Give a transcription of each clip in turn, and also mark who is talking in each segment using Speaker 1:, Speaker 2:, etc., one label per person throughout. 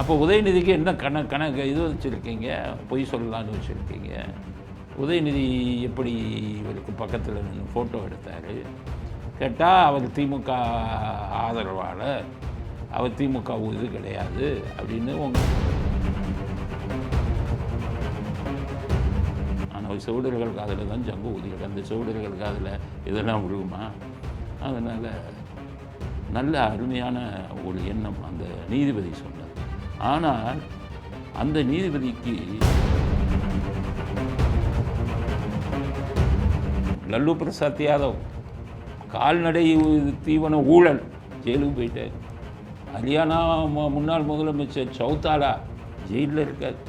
Speaker 1: அப்போ உதயநிதிக்கு என்ன கணக்கு இது வச்சுருக்கீங்க, பொய் சொல்லலான்னு வச்சுருக்கீங்க? உதயநிதி எப்படி இவருக்கு பக்கத்தில் நின்று ஃபோட்டோ எடுத்தார் கேட்டால், அவர் திமுக ஆதரவாளர், அவர் திமுக இது கிடையாது அப்படின்னு ஆனால் செவிடர்கள் காதில் தான் ஜங்கு ஊதிகள், அந்த செவிடர்கள் காதில் இதெல்லாம் விழுகுமா? அதனால் நல்ல அருமையான ஒரு எண்ணம் அந்த நீதிபதி சொன்னது. ஆனால் அந்த நீதிபதிக்கு லல்லு பிரசாத் யாதவ் கால்நடை தீவன ஊழல் ஜெயிலுக்கு போயிட்டார். ஹரியானா முன்னாள் முதலமைச்சர் சௌதாலா ஜெயிலில் இருக்கார்.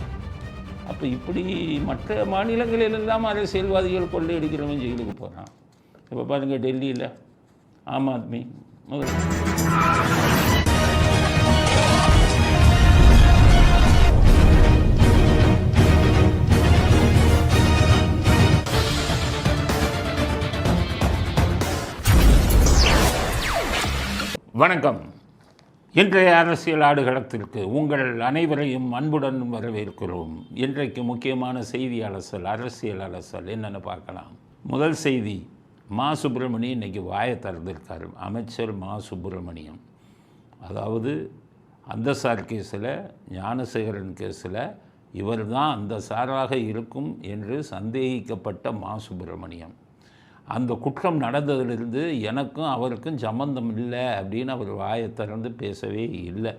Speaker 1: அப்போ இப்படி மற்ற மாநிலங்களிலெல்லாம் அரசியல்வாதிகள் கொள்ளையடிக்கிறவன் ஜெயிலுக்கு போகிறான். இப்போ பாருங்கள், டெல்லியில் ஆம் ஆத்மி வணக்கம். இன்றைய அரசியல் ஆடுகளத்திற்கு உங்கள் அனைவரையும் அன்புடன் வரவேற்கிறோம். இன்றைக்கு முக்கியமான செய்தி அலசல், அரசியல் அலசல் என்னென்னு பார்க்கலாம். முதல் செய்தி, மா சுப்பிரமணியம் இன்றைக்கி வாயை திறந்திருக்கார். அமைச்சர் மா சுப்பிரமணியம், அதாவது அந்தசார் கேஸில், ஞானசேகரன் கேஸில் இவர் தான் அந்த சாராக இருக்கும் என்று சந்தேகிக்கப்பட்ட மா சுப்பிரமணியம். அந்த குற்றம் நடந்ததிலிருந்து எனக்கும் அவருக்கும் சம்பந்தம் இல்லை அப்படின்னு அவர் வாயை திறந்து பேசவே இல்லை.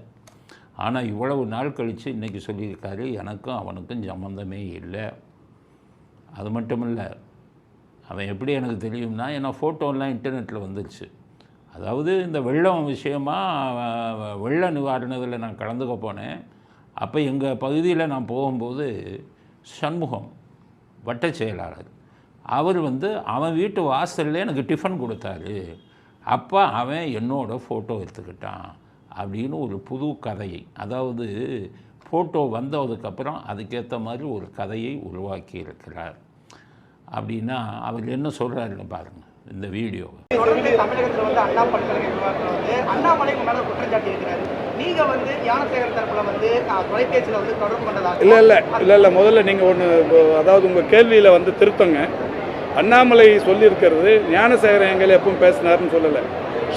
Speaker 1: ஆனால் இவ்வளவு நாள் கழித்து இன்றைக்கி சொல்லியிருக்காரு, எனக்கும் அவனுக்கும் சம்பந்தமே இல்லை. அது மட்டும் இல்லை, அவன் எப்படி எனக்கு தெரியும்னா, ஏன்னா ஃபோட்டோலாம் இன்டர்நெட்டில் வந்துருச்சு. அதாவது இந்த வெள்ளம் விஷயமாக வெள்ள நிவாரணத்தில் நான் கலந்துக்க போனேன். அப்போ எங்கள் பகுதியில் நான் போகும்போது சண்முகம் வட்ட செயலாளர் அவர் அவன் வீட்டு வாசலில் எனக்கு டிஃபன் கொடுத்தாரு. அப்போ அவன் என்னோட ஃபோட்டோ எடுத்துக்கிட்டான் அப்படின்னு ஒரு புது கதையை, அதாவது ஃபோட்டோ வந்ததுக்கப்புறம் அதுக்கேற்ற மாதிரி ஒரு கதையை உருவாக்கி இருக்கிறார். அப்படின்னா அவர் என்ன சொல்கிறாருன்னு பாருங்கள் இந்த வீடியோ.
Speaker 2: தமிழகத்தில் அண்ணா பல்கலைக்கழகத்தில் அண்ணாமலை மேலே குற்றச்சாட்டி இருக்கிறாரு. நீங்கள் ஞானசேகர் தரப்பில் தொலைபேசியில் தொடர்பு கொண்டதாக
Speaker 3: இல்லை முதல்ல நீங்கள் ஒன்று, அதாவது உங்கள் கேள்வியில் திருத்தங்க. அண்ணாமலை சொல்லியிருக்கிறது ஞானசேகரன் எங்களை எப்பவும் பேசினார்னு சொல்லலை,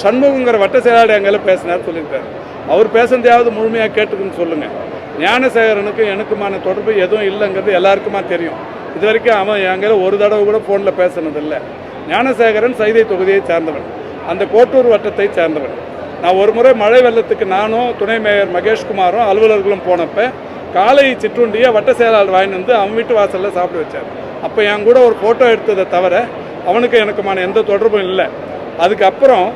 Speaker 3: சண்முகங்கிற வட்ட செயலாளர் எங்களை பேசினார் சொல்லியிருக்காரு. அவர் பேசுனதையாவது முழுமையாக கேட்டுக்குன்னு சொல்லுங்கள். ஞானசேகரனுக்கும் எனக்குமான தொடர்பு எதுவும் இல்லைங்கிறது எல்லாருக்குமா தெரியும். இது வரைக்கும் அவன் எங்களை ஒரு தடவை கூட ஃபோனில் பேசுனதில்லை. ஞானசேகரன் சைதை தொகுதியை சேர்ந்தவன், அந்த கோட்டூர் வட்டத்தை சேர்ந்தவன். நான் ஒரு முறை மழை வெள்ளத்துக்கு நானும் துணை மேயர் மகேஷ்குமாரும் அலுவலர்களும் போனப்போ காலை சிற்றுண்டியை வட்ட செயலாளர் வாங்கிட்டு அவன் வீட்டு வாசலில் சாப்பிட வச்சார். அப்போ என் கூட ஒரு ஃபோட்டோ எடுத்ததை தவிர அவனுக்கு எனக்குமான எந்த தொடர்பும் இல்லை. அதுக்கப்புறம்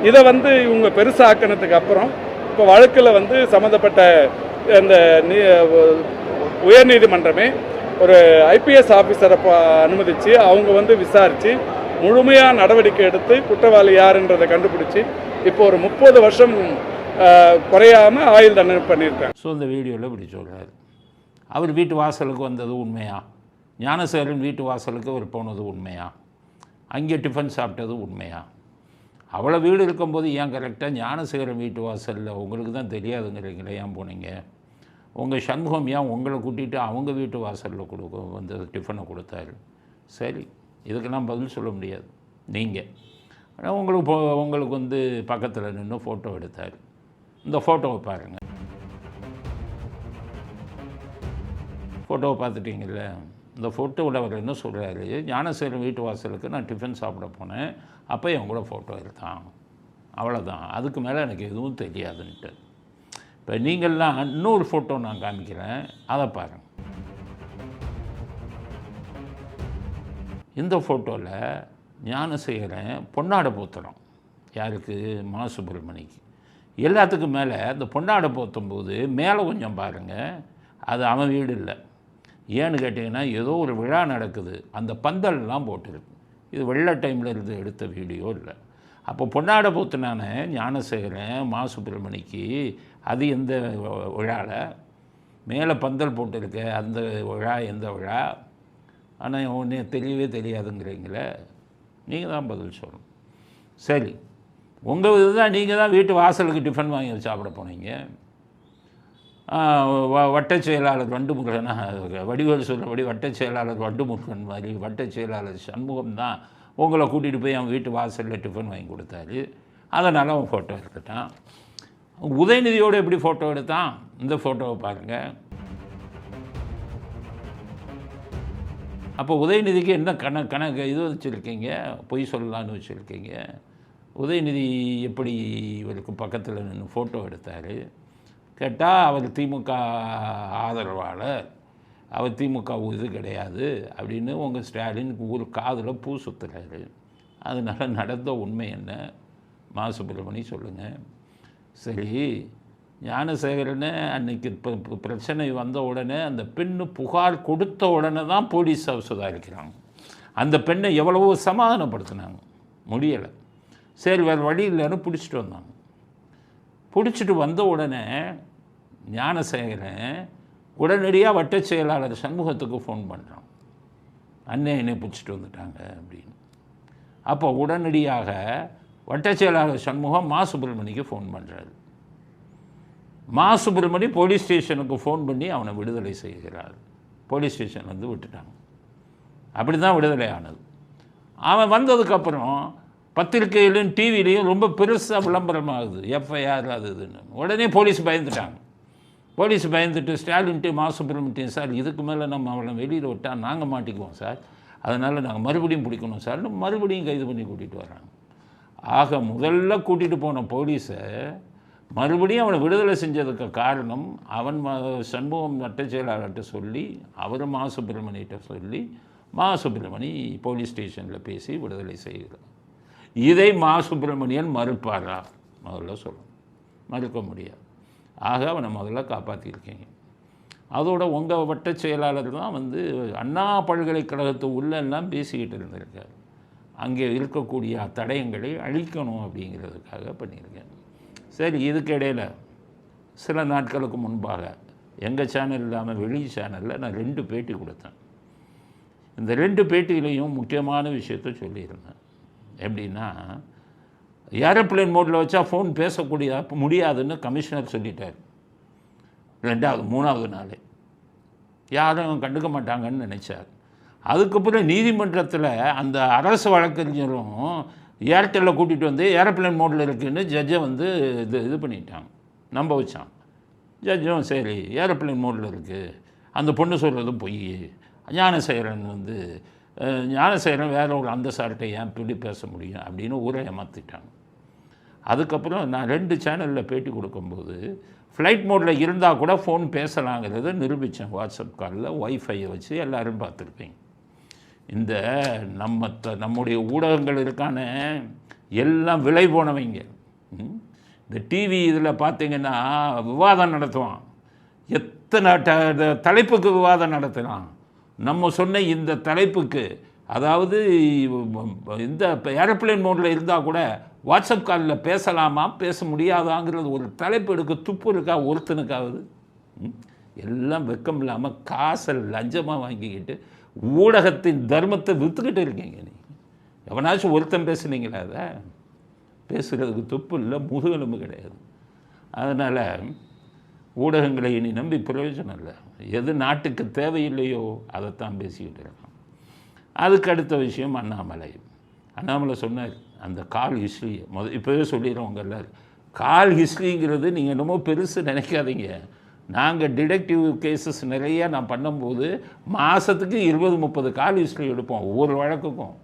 Speaker 3: இதை இவங்க பெருசாக்கினதுக்கு அப்புறம் இப்போ வழக்கில் சம்மந்தப்பட்ட இந்த உயர்நீதிமன்றமே ஒரு ஐபிஎஸ் ஆஃபீஸரை அனுமதித்து அவங்க விசாரித்து முழுமையாக நடவடிக்கை எடுத்து குற்றவாளி யாருன்றதை கண்டுபிடிச்சி இப்போ ஒரு 30 வருஷம் குறையாமல் ஆயுள் தண்டனை பண்ணியிருக்காங்க.
Speaker 1: ஸோ இந்த வீடியோவில் இப்படி சொல்கிறார். அவர் வீட்டு வாசலுக்கு வந்தது உண்மையா? ஞானசேகரன் வீட்டு வாசலுக்கு அவர் போனது உண்மையா? அங்கே டிஃபன் சாப்பிட்டது உண்மையா? அவ்வளோ வீடு இருக்கும்போது ஏன் கரெக்டாக ஞானசேகரன் வீட்டு வாசலில் உங்களுக்கு தான் தெரியாதுங்கிறீங்களே, ஏன் போனீங்க? உங்கள் சண்முகம் ஏன் உங்களை கூட்டிகிட்டு அவங்க வீட்டு வாசலில் டிஃபனை கொடுத்தாரு? சரி, இதுக்கெல்லாம் பதில் சொல்ல முடியாது. நீங்கள் உங்களுக்கு பக்கத்தில் நின்று ஃபோட்டோ எடுத்தார். இந்த ஃபோட்டோவை பாருங்கள். ஃபோட்டோவை பார்த்துட்டிங்கல்ல, இந்த ஃபோட்டோவில் அவர் என்ன சொல்கிறாரு, ஞானசேகரன் வீட்டு வாசலுக்கு நான் டிஃபன் சாப்பிட போனேன், அப்போ என் கூட ஃபோட்டோ எடுத்தான், அவ்வளோதான், அதுக்கு மேலே எனக்கு எதுவும் தெரியாதுன்ட்டு. இப்போ நீங்கள்லாம் இன்னொரு ஃபோட்டோ நான் காமிக்கிறேன், அதை பாருங்கள். இந்த ஃபோட்டோவில் ஞானசேகரன் பொன்னாடை போத்துறோம். யாருக்கு? மா சுப்பிரமணிக்கு. எல்லாத்துக்கும் மேலே இந்த பொன்னாடை போத்தும்போது மேலே கொஞ்சம் பாருங்கள், அது அவன் வீடு இல்லை. ஏன்னு கேட்டிங்கன்னா, ஏதோ ஒரு விழா நடக்குது, அந்த பந்தல்லாம் போட்டுருக்கு. இது வெள்ள டைமில் இருந்து எடுத்த வீடியோ இல்லை. அப்போ பொன்னாடை போத்துனான ஞானசேகரன் மா சுப்பிரமணிக்கு, அது எந்த விழாவில் மேலே பந்தல் போட்டிருக்க அந்த விழா எந்த விழா? ஆனால் ஒன்று தெரியவே தெரியாதுங்கிறீங்களே, நீங்கள் தான் பதில் சொல்லணும். சரி, உங்கள் இதுதான், நீங்கள் தான் வீட்டு வாசலுக்கு டிஃபன் வாங்கி சாப்பிட போனீங்க. வட்டச் செயலாளர் வண்டுமுருகன், வடிவேல் சொல்கிறபடி வட்டச் செயலாளர் வண்டுமுருகன் மாதிரி வட்டச் செயலாளர் சண்முகம் தான் உங்களை கூட்டிகிட்டு போய் அவன் வீட்டு வாசலில் டிஃபன் வாங்கி கொடுத்தாரு, அதனால் அவன் ஃபோட்டோ எடுத்துட்டான். உதயநிதியோடு எப்படி ஃபோட்டோ எடுத்தான்? இந்த ஃபோட்டோவை பாருங்கள். அப்போ உதயநிதிக்கு என்ன கணக்கு இது வச்சுருக்கீங்க? பொய் சொல்லலான்னு வச்சுருக்கீங்க. உதயநிதி எப்படி இவருக்கு பக்கத்தில் நின்று ஃபோட்டோ எடுத்தார் கேட்டால், அவர் திமுக ஆதரவாளர், அவர் திமுக இது கிடையாது அப்படின்னு உங்கள் ஸ்டாலின் ஒரு காதில் பூ சுற்றுறாரு. அதனால் நடந்த உண்மை என்ன? மா சுப்பிரமணி சொல்லுங்கள். சரி, ஞானசேகரனை அன்றைக்கி இப்போ பிரச்சனை வந்த உடனே அந்த பெண்ணு புகார் கொடுத்த உடனே தான் போலீஸ் சுதாரிக்கிறாங்க. அந்த பெண்ணை எவ்வளவோ சமாதானப்படுத்தினாங்க, முடியலை. சரி, வேறு வழி இல்லைன்னு பிடிச்சிட்டு வந்தாங்க. பிடிச்சிட்டு வந்த உடனே ஞானசேகரன் உடனடியாக வட்டச் செயலாளர் சண்முகத்துக்கு ஃபோன் பண்ணுறான், அண்ணன் என்னை பிடிச்சிட்டு வந்துட்டாங்க அப்படின்னு. அப்போ உடனடியாக வட்டச் செயலாளர் சண்முகம் மா சுப்பிரமணிக்கு ஃபோன் பண்ணுறாரு. மா சுப்பிரமணி போலீஸ் ஸ்டேஷனுக்கு ஃபோன் பண்ணி அவனை விடுதலை செய்கிறார். போலீஸ் ஸ்டேஷன் வந்து விட்டுட்டாங்க. அப்படி தான் விடுதலை ஆனது. அவன் வந்ததுக்கப்புறம் பத்திரிகையிலும் டிவிலையும் ரொம்ப பெருசாக விளம்பரமாகுது, எஃப்ஐஆர் அது இதுன்னு. உடனே போலீஸ் பயந்துட்டாங்க. போலீஸ் பயந்துட்டு ஸ்டாலின்ட்டு மா சுப்பிரமணியம், சார் இதுக்கு மேலே நம்ம அவளை வெளியில் விட்டால் நாங்கள் மாட்டிக்குவோம் சார், அதனால் நாங்கள் மறுபடியும் பிடிக்கணும் சார்னு மறுபடியும் கைது பண்ணி கூட்டிகிட்டு வராங்க. ஆக முதல்ல கூட்டிகிட்டு போன போலீஸை மறுபடியும் அவனை விடுதலை செஞ்சதுக்கு காரணம், அவன் சண்முகம் வட்டச் செயலாளர்கிட்ட சொல்லி, அவர் மா சுப்பிரமணியிட்ட சொல்லி, மா சுப்பிரமணி போலீஸ் ஸ்டேஷனில் பேசி விடுதலை செய்கிறார். இதை மா சுப்பிரமணியன் மறுப்பாரா? முதல்ல சொல்லணும், மறுக்க முடியாது. ஆக அவனை முதல்ல காப்பாற்றிருக்கீங்க. அதோட உங்கள் வட்டச் செயலாளர் தான் வந்து அண்ணா பல்கலைக்கழகத்து உள்ளெல்லாம் பேசிக்கிட்டு இருந்திருக்கார். அங்கே இருக்கக்கூடிய தடயங்களை அழிக்கணும் அப்படிங்கிறதுக்காக பண்ணியிருக்கேன். சரி, இதுக்கு இடையில் சில நாட்களுக்கு முன்பாக எங்கள் சேனல் இல்லாமல் வெளி சேனலில் நான் 2 பேட்டி கொடுத்தேன். இந்த 2 பேட்டியிலையும் முக்கியமான விஷயத்த சொல்லியிருந்தேன். எப்படின்னா, ஏரோப்ளேன் மோடில் வச்சா ஃபோன் பேசக்கூடிய முடியாதுன்னு கமிஷனர் சொல்லிட்டார். 2வது 3வது நாள் யாரும் கண்டுக்க மாட்டாங்கன்னு நினச்சார். அதுக்கப்புறம் நீதிமன்றத்தில் அந்த அரசு வழக்கறிஞரும் ஏர்டெல்லில் கூட்டிகிட்டு வந்து ஏரோப்ளேன் மோடில் இருக்குதுன்னு ஜட்ஜை வந்து இது பண்ணிட்டாங்க, நம்ப வச்சான். ஜட்ஜும் சரி ஏரோப்ளேன் மோடில் இருக்குது, அந்த பொண்ணு சொல்கிறதும் பொய், ஞானசேகரன் வேற ஒரு அந்த சார்கிட்ட ஏன் இப்படி பேச முடியும் அப்படின்னு ஊரை ஏமாற்றிட்டாங்க. அதுக்கப்புறம் நான் 2 சேனலில் பேட்டி கொடுக்கும்போது ஃப்ளைட் மோடில் இருந்தால் கூட ஃபோன் பேசலாங்கிறத நிரூபித்தேன். வாட்ஸ்அப் காலில் ஒய்ஃபையை வச்சு எல்லோரும் பார்த்துருப்பீங்க. இந்த நம்முடைய ஊடகங்கள் இருக்கான எல்லாம் விலை போனவங்க. இந்த டிவி இதில் பார்த்தீங்கன்னா விவாதம் நடத்துவான், எத்தனை தலைப்புக்கு விவாதம் நடத்தலாம். நம்ம சொன்ன இந்த தலைப்புக்கு, அதாவது இந்த ஏரோப்ளேன் மோடில் இருந்தால் கூட வாட்ஸ்அப் காலில் பேசலாமா பேச முடியாதாங்கிறது ஒரு தலைப்பு எடுக்க துப்பு இருக்கா ஒருத்தனுக்காவது? எல்லாம் வெக்கம் இல்லாமல் காசை லஞ்சமாக வாங்கிக்கிட்டு ஊடகத்தின் தர்மத்தை விற்றுக்கிட்டு இருக்கீங்க. நீங்கள் எவனாச்சும் ஒருத்தன் பேசுனீங்களா? அதை பேசுகிறதுக்கு துப்பு இல்லை, முதுகெலும்பு கிடையாது. அதனால் ஊடகங்களை இனி நம்பி பிரயோஜனம் இல்லை. எது நாட்டுக்கு தேவையில்லையோ அதைத்தான் பேசிக்கிட்டு இருக்கோம். அதுக்கு அடுத்த விஷயம் அண்ணாமலை சொன்னார், அந்த கால் ஹிஸ்ட்ரியை இப்போவே சொல்லிடுறவங்க எல்லோரும். கால் ஹிஸ்ட்ரிங்கிறது நீங்கள் என்னமோ பெருசு நினைக்காதீங்க. நாங்கள் டிடெக்டிவ் கேசஸ் நிறையா நான் பண்ணும்போது மாதத்துக்கு 20-30 கால் ஹிஸ்ட்ரி எடுப்போம், ஒவ்வொரு வழக்குக்கும்.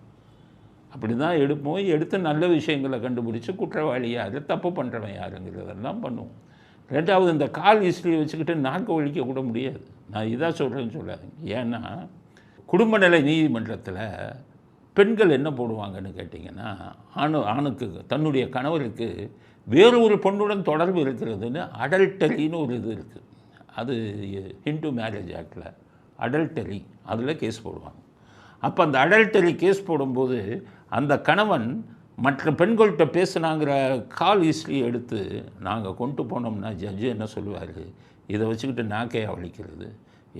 Speaker 1: அப்படி தான் எடுப்போம். எடுத்து நல்ல விஷயங்களை கண்டுபிடிச்சி குற்றவாளி யார், தப்பு பண்ணுறவன் யாருங்கிறதெல்லாம் பண்ணுவோம். 2வது, இந்த கால் ஹிஸ்ட்ரியை வச்சுக்கிட்டு நாக்கு ஒழிக்க கூட முடியாது. நான் இதாக சொல்கிறேன்னு சொல்லாதீங்க. ஏன்னா குடும்ப நிலை நீதிமன்றத்தில் பெண்கள் என்ன போடுவாங்கன்னு கேட்டிங்கன்னா, ஆணுக்கு தன்னுடைய கணவருக்கு வேறு ஒரு பெண்ணுடன் தொடர்பு இருக்கிறதுன்னு அடல்டரின்னு ஒரு இது இருக்குது. அது ஹிந்து மேரேஜ் ஆக்டில் அடல்டரி, அதில் கேஸ் போடுவாங்க. அப்போ அந்த அடல்டரி கேஸ் போடும்போது அந்த கணவன் மற்ற பெண்கள்கிட்ட பேசுனாங்கிற கால் ஹிஸ்ட்ரியை எடுத்து நாங்கள் கொண்டு போனோம்னா ஜட்ஜு என்ன சொல்லுவார், இதை வச்சுக்கிட்டு நாக்கையா வலிக்கிறது,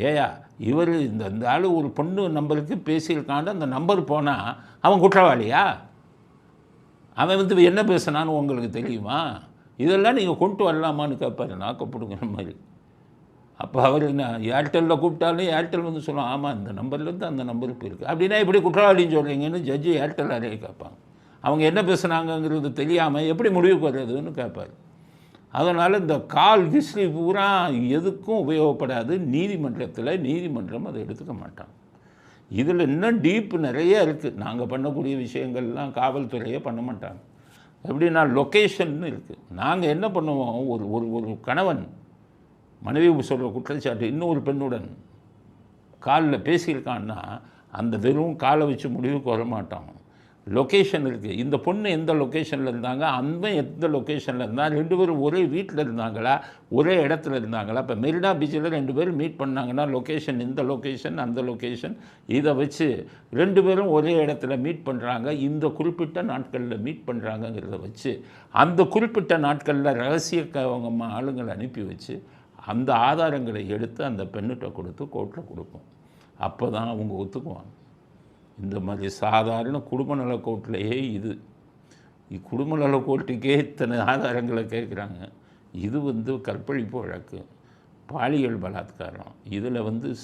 Speaker 1: ஏயா இவர் இந்த ஆள் ஒரு பொண்ணு நம்பருக்கு பேசியிருக்காண்டு அந்த நம்பர் போனால் அவன் குற்றவாளியா? அவன் வந்து என்ன பேசுனான்னு உங்களுக்கு தெரியுமா? இதெல்லாம் நீங்கள் கொண்டு வரலாமான்னு கேட்பாரு, நாக்க பிடுங்குற மாதிரி. அப்போ அவர் என்ன ஏர்டெல்லில் கூப்பிட்டாலும் ஏர்டெல் வந்து சொல்லுவோம், ஆமாம் இந்த நம்பர்லேருந்து அந்த நம்பருக்கு இருக்குது. அப்படின்னா எப்படி குற்றவாளின்னு சொல்கிறீங்கன்னு ஜட்ஜி ஏர்டெல் அறையை கேட்பாங்க. அவங்க என்ன பேசுனாங்கங்கிறது தெரியாமல் எப்படி முடிவுக்கு வர்றதுன்னு கேட்பார். அதனால் இந்த கால் ஹிஸ்ட்ரி பூரா எதுக்கும் உபயோகப்படாது. நீதிமன்றம் அதை எடுத்துக்க மாட்டாங்க. இதில் இன்னும் டீப் நிறைய இருக்குது. நாங்கள் பண்ணக்கூடிய விஷயங்கள்லாம் காவல்துறையே பண்ண மாட்டாங்க. எப்படின்னா லொக்கேஷன் இருக்குது. நாங்கள் என்ன பண்ணுவோம், ஒரு கணவன் மனைவி சொல்கிற குற்றச்சாட்டு இன்னொரு பெண்ணுடன் காலில் பேசியிருக்கான்னா அந்த வெறும் காலை வச்சு முடிவுக்கு வர மாட்டோம். லொக்கேஷன் இருக்குது. இந்த பொண்ணு எந்த லொக்கேஷனில் இருந்தாங்க, அந்த எந்த லொக்கேஷனில் இருந்தால், 2 பேரும் ஒரே வீட்டில் இருந்தாங்களா, ஒரே இடத்துல இருந்தாங்களா. இப்போ மெரினா பீச்சில் 2 பேரும் மீட் பண்ணாங்கன்னா லொக்கேஷன், இந்த லொக்கேஷன் அந்த லொக்கேஷன், இதை வச்சு 2 பேரும் ஒரே இடத்துல மீட் பண்ணுறாங்க, இந்த குறிப்பிட்ட நாட்களில் மீட் பண்ணுறாங்கங்கிறத வச்சு அந்த குறிப்பிட்ட நாட்களில் ரகசிய ஆளுங்களை அனுப்பி வச்சு அந்த ஆதாரங்களை எடுத்து அந்த பெண்ணிட்ட கொடுத்து கோர்ட்டில் கொடுப்போம். அப்போ தான் அவங்க ஒத்துக்குவாங்க. இந்த மாதிரி சாதாரண குடும்ப நல கோர்ட்லேயே குடும்ப நல கோர்ட்டுக்கே இத்தனை ஆதாரங்களை கேட்குறாங்க. இது கற்பழிப்பு வழக்கு, பாலியல் பலாத்காரம். இதில்